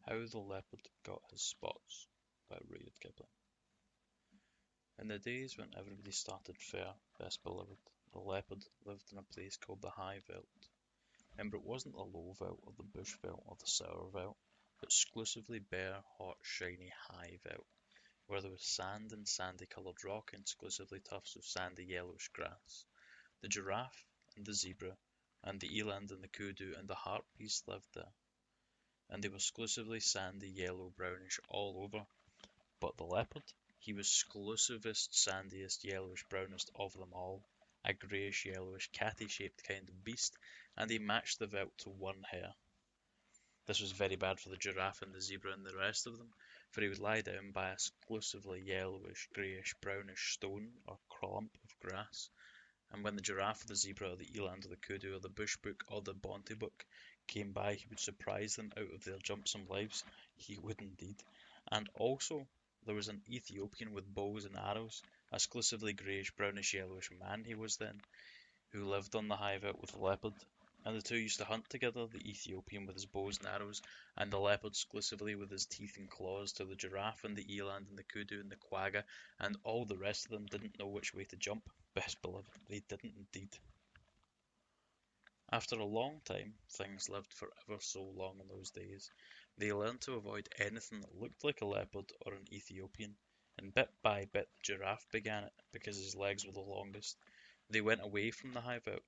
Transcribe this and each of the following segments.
How the Leopard Got His Spots by Rudyard Kipling. In the days when everybody started fair, best beloved, the leopard lived in a place called the High Veld. Remember, it wasn't the low veld or the bush veld or the sour veld, but exclusively bare, hot, shiny high veld, where there was sand and sandy coloured rock and exclusively tufts of sandy yellowish grass. The giraffe and the zebra and the eland and the kudu and the hartebeest lived there, and they were exclusively sandy, yellow, brownish all over. But the leopard, he was exclusivest, sandiest, yellowish, brownest of them all, a greyish, yellowish, catty-shaped kind of beast, and he matched the veld to one hair. This was very bad for the giraffe and the zebra and the rest of them, for he would lie down by a exclusively yellowish, greyish, brownish stone or clump of grass, and when the giraffe or the zebra or the eland or the kudu or the bushbook or the bontebook came by, he would surprise them out of their jumpsome lives. He would indeed. And also, there was an Ethiopian with bows and arrows, a exclusively greyish, brownish, yellowish man he was then, who lived on the high veld with the leopard, and the two used to hunt together, the Ethiopian with his bows and arrows, and the leopard exclusively with his teeth and claws, till the giraffe and the eland and the kudu and the quagga and all the rest of them didn't know which way to jump. Best beloved, they didn't indeed. After a long time, things lived for ever so long in those days, they learned to avoid anything that looked like a leopard or an Ethiopian, and bit by bit the giraffe began it, because his legs were the longest. They went away from the high veld.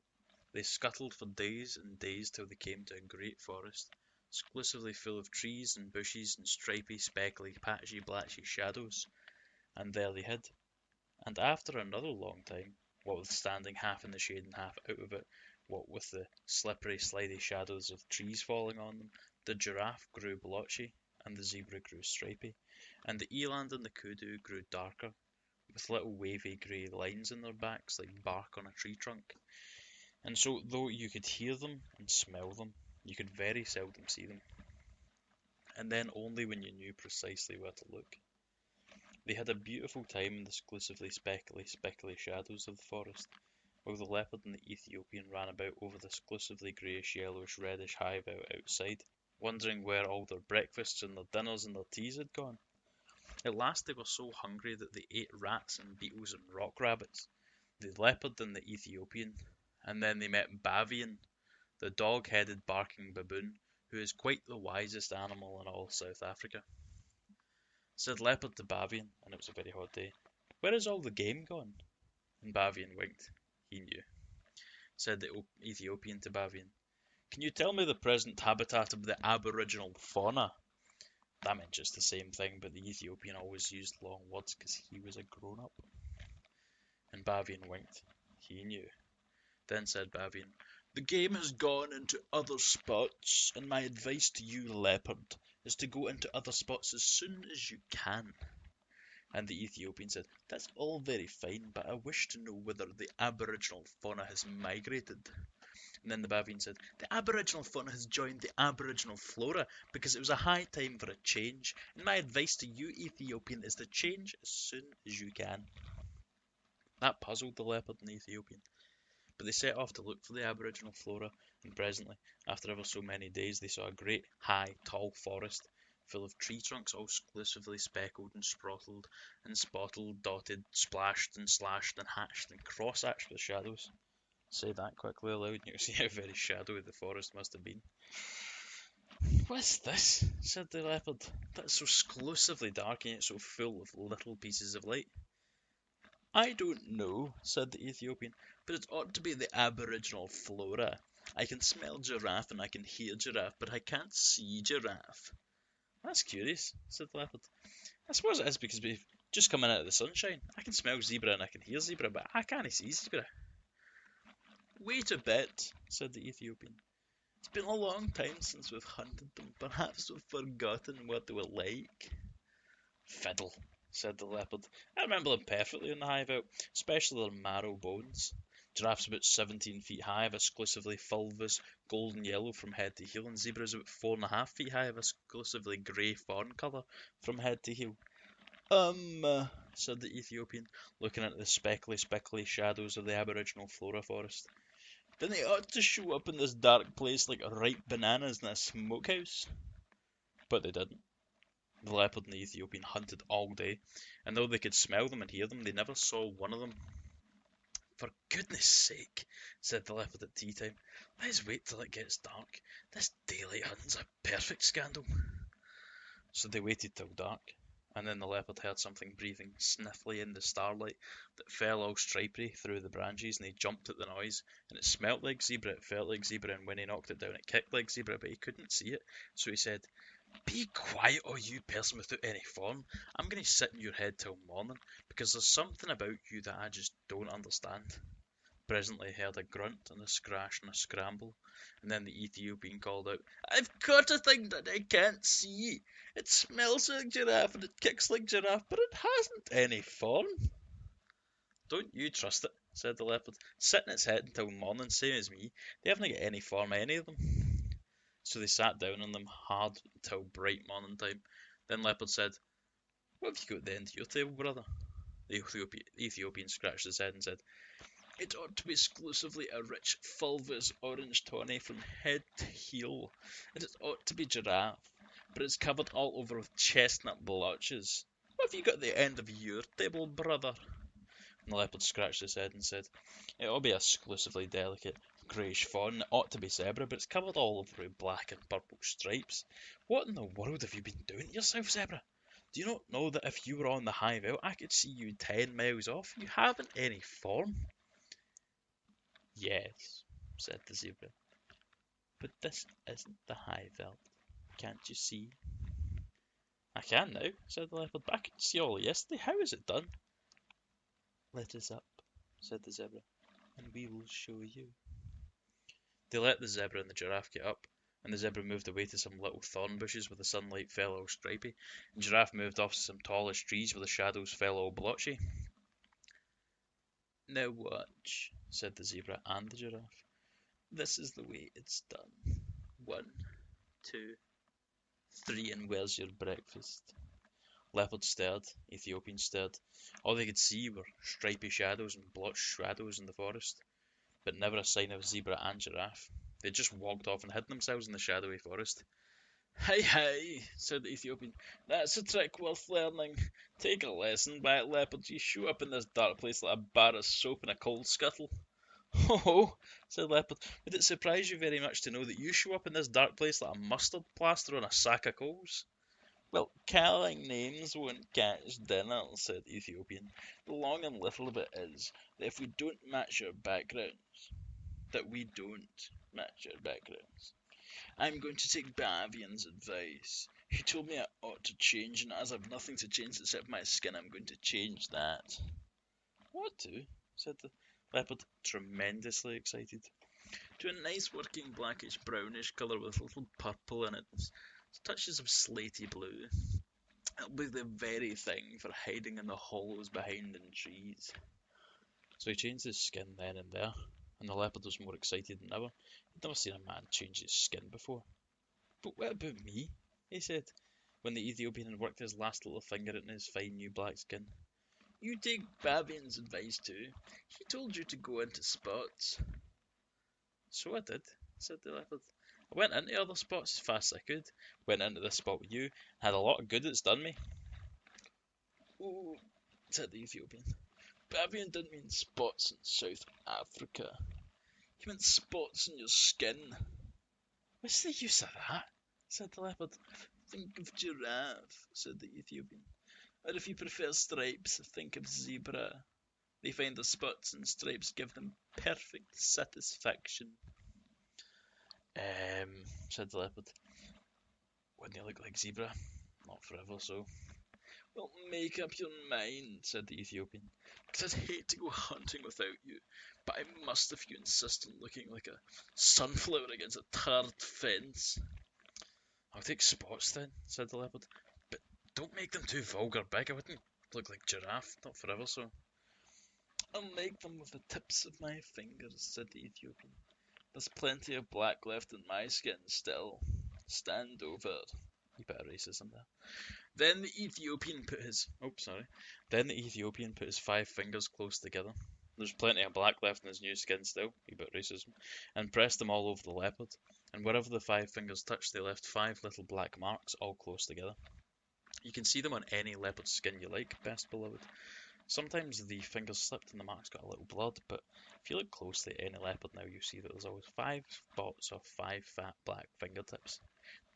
They scuttled for days and days till they came to a great forest, exclusively full of trees and bushes and stripy, speckly, patchy, blatchy shadows, and there they hid. And after another long time, what with standing half in the shade and half out of it, what with the slippery, slidey shadows of trees falling on them, the giraffe grew blotchy, and the zebra grew stripy, and the eland and the kudu grew darker, with little wavy grey lines in their backs like bark on a tree trunk. And so, though you could hear them and smell them, you could very seldom see them, and then only when you knew precisely where to look. They had a beautiful time in the exclusively speckly shadows of the forest, while the leopard and the Ethiopian ran about over the exclusively greyish, yellowish, reddish high veld outside, wondering where all their breakfasts and their dinners and their teas had gone. At last they were so hungry that they ate rats and beetles and rock rabbits, the leopard and the Ethiopian, and then they met Bavian, the dog-headed barking baboon, who is quite the wisest animal in all South Africa. Said Leopard to Bavian, and it was a very hot day, "Where is all the game gone?" And Bavian winked. He knew. Said the Ethiopian to Bavian, "Can you tell me the present habitat of the aboriginal fauna?" That meant just the same thing, but the Ethiopian always used long words because he was a grown-up. And Bavian winked. He knew. Then said Bavian, "The game has gone into other spots, and my advice to you, Leopard, is to go into other spots as soon as you can." And the Ethiopian said, "That's all very fine, but I wish to know whether the aboriginal fauna has migrated." And then the Bavian said, "The aboriginal fauna has joined the aboriginal flora because it was a high time for a change, and my advice to you, Ethiopian, is to change as soon as you can." That puzzled the leopard and the Ethiopian, but they set off to look for the aboriginal flora, and presently, after ever so many days, they saw a great, high, tall forest, full of tree trunks all exclusively speckled and sprottled and spottled, dotted, splashed and slashed and hatched and cross-hatched with shadows. Say that quickly aloud and you'll see how very shadowy the forest must have been. "What's this?" said the leopard. "That's so exclusively dark and yet so full of little pieces of light." "I don't know," said the Ethiopian, "but it ought to be the aboriginal flora. I can smell giraffe and I can hear giraffe, but I can't see giraffe." "That's curious," said the leopard. "I suppose it is because we've just come in out of the sunshine. I can smell zebra and I can hear zebra, but I can't see zebra." "Wait a bit," said the Ethiopian. "It's been a long time since we've hunted them. Perhaps we've forgotten what they were like." "Fiddle," said the leopard. "I remember them perfectly in the high veld, especially their marrow bones. Giraffe's about 17 feet high, of exclusively fulvous golden yellow from head to heel, and zebra's about 4.5 feet high, of exclusively grey fawn colour from head to heel." Said the Ethiopian, looking at the speckly shadows of the aboriginal flora forest. "Then they ought to show up in this dark place like ripe bananas in a smokehouse." But they didn't. The leopard and the Ethiopian hunted all day, and though they could smell them and hear them, they never saw one of them. "For goodness sake," said the leopard at tea time, "let's wait till it gets dark. This daylight hunting's a perfect scandal." So they waited till dark, and then the leopard heard something breathing sniffly in the starlight that fell all stripy through the branches, and he jumped at the noise, and it smelt like zebra, it felt like zebra, and when he knocked it down it kicked like zebra, but he couldn't see it, so he said, "Be quiet, oh you person without any form. I'm going to sit in your head till morning, because there's something about you that I just don't understand." Presently he heard a grunt and a scratch and a scramble, and then the Ethiopian called out, "I've caught a thing that I can't see. It smells like giraffe and it kicks like giraffe, but it hasn't any form." "Don't you trust it," said the leopard. "Sit in its head until morning, same as me. They haven't got any form, any of them." So they sat down on them hard until bright morning time. Then Leopard said, "What have you got at the end of your table, brother?" The Ethiopian scratched his head and said, "It ought to be exclusively a rich fulvous orange tawny from head to heel. It ought to be giraffe, but it's covered all over with chestnut blotches. What have you got at the end of your table, brother?" And the leopard scratched his head and said, "It ought to be exclusively delicate greyish fawn. It ought to be zebra, but it's covered all over with black and purple stripes. What in the world have you been doing to yourself, zebra? Do you not know that if you were on the high veld, I could see you 10 miles off? You haven't any form." "Yes," said the zebra, "but this isn't the high veld. Can't you see?" "I can now," said the leopard, "but I couldn't see all yesterday. How is it done?" "Let us up," said the zebra, "and we will show you." They let the zebra and the giraffe get up, and the zebra moved away to some little thorn bushes where the sunlight fell all stripy, and giraffe moved off to some tallish trees where the shadows fell all blotchy. "Now watch," said the zebra and the giraffe. "This is the way it's done. 1, 2, 3, and where's your breakfast?" Leopard stared, Ethiopian stared. All they could see were stripy shadows and blotched shadows in the forest, but never a sign of zebra and giraffe. They just walked off and hid themselves in the shadowy forest. "Hi, hi," said the Ethiopian. "That's a trick worth learning. Take a lesson by it, leopard. You show up in this dark place like a bar of soap in a coal scuttle." "Oh," said Leopard, "would it surprise you very much to know that you show up in this dark place like a mustard plaster on a sack of coals?" "Well, calling names won't catch dinner," said the Ethiopian. "The long and little of it is that if we don't match our backgrounds, I'm going to take Bavian's advice. He told me I ought to change, and as I've nothing to change except my skin, I'm going to change that." "What to?" said the leopard, tremendously excited. "To a nice working blackish brownish colour with a little purple in it, touches of slaty blue. It'll be the very thing for hiding in the hollows behind in trees." So he changed his skin then and there, and the leopard was more excited than ever. He'd never seen a man change his skin before. "But what about me?" he said, when the Ethiopian had worked his last little finger into his fine new black skin. "You take Bavian's advice too. He told you to go into spots." "So I did," said the leopard. "I went into other spots as fast as I could. Went into this spot with you. Had a lot of good it's done me." "Oh," said the Ethiopian. "Bavian didn't mean spots in South Africa. He meant spots in your skin." "What's the use of that?" said the leopard. "Think of giraffe," said the Ethiopian. "Or if you prefer stripes, think of zebra. They find the spots and stripes give them perfect satisfaction." Said the leopard. "Wouldn't they look like zebra?" "Not forever, so." "Well, make up your mind," said the Ethiopian, "because I'd hate to go hunting without you, but I must if you insist on looking like a sunflower against a tarred fence." "I'll take spots then," said the leopard, "but don't make them too vulgar big. I wouldn't look like giraffe, not forever, so." "I'll make them with the tips of my fingers," said the Ethiopian. "There's plenty of black left in my skin still. Stand over." He put a racism there. Then the Ethiopian put his 5 fingers close together. There's plenty of black left in his new skin still, he put racism, and pressed them all over the leopard. and wherever the five fingers touched, they left five little black marks, all close together. You can see them on any leopard skin you like, best beloved. Sometimes the fingers slipped and the marks got a little blood, but if you look closely at any leopard now, you see that there's always five spots of five fat black fingertips.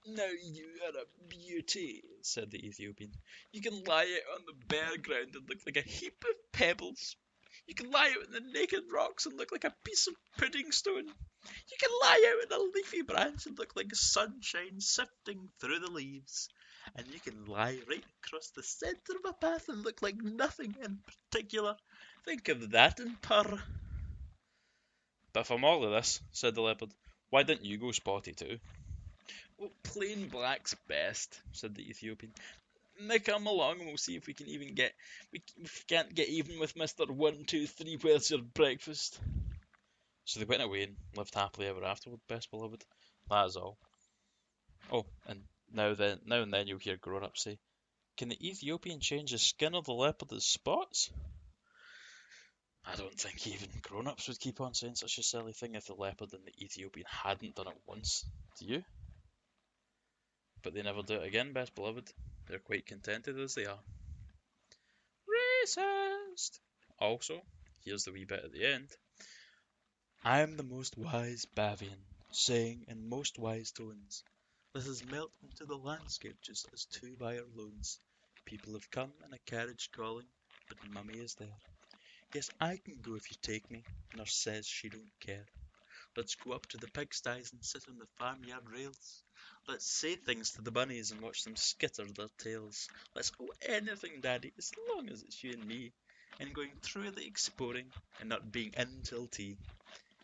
"Now you are a beauty," said the Ethiopian. "You can lie out on the bare ground and look like a heap of pebbles. You can lie out on the naked rocks and look like a piece of pudding stone. You can lie out on a leafy branch and look like sunshine sifting through the leaves. And you can lie right across the centre of a path and look like nothing in particular. Think of that and purr." "But from all of this," said the leopard, "why didn't you go spotty too?" "Oh, plain black's best," said the Ethiopian. "Now come along and we'll see if we can even get. We can't get even with Mr. 1, 2, 3. Where's your breakfast?" So they went away and lived happily ever afterward, best beloved. That is all. Oh, and now and then you'll hear grown-ups say, "Can the Ethiopian change the skin of the leopard as spots?" I don't think even grown-ups would keep on saying such a silly thing if the leopard and the Ethiopian hadn't done it once. Do you? But they never do it again, best beloved. They're quite contented as they are. Racist! Also, here's the wee bit at the end. "I am the most wise Bavian, saying in most wise tones, let us melt into the landscape just as two by our lones. People have come in a carriage calling, but Mummy is there. Yes, I can go if you take me. Nurse says she don't care. Let's go up to the pigsties and sit on the farmyard rails. Let's say things to the bunnies and watch them skitter their tails. Let's go anything, Daddy, as long as it's you and me, and going truly exploring and not being in till tea.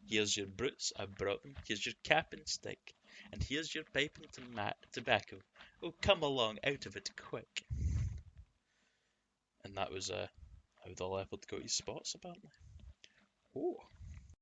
Here's your brutes, I've brought them. Here's your cap and stick. And here's your pipe and tobacco. Oh, come along, out of it, quick." And that was how the leopard got his spots, apparently. Oh.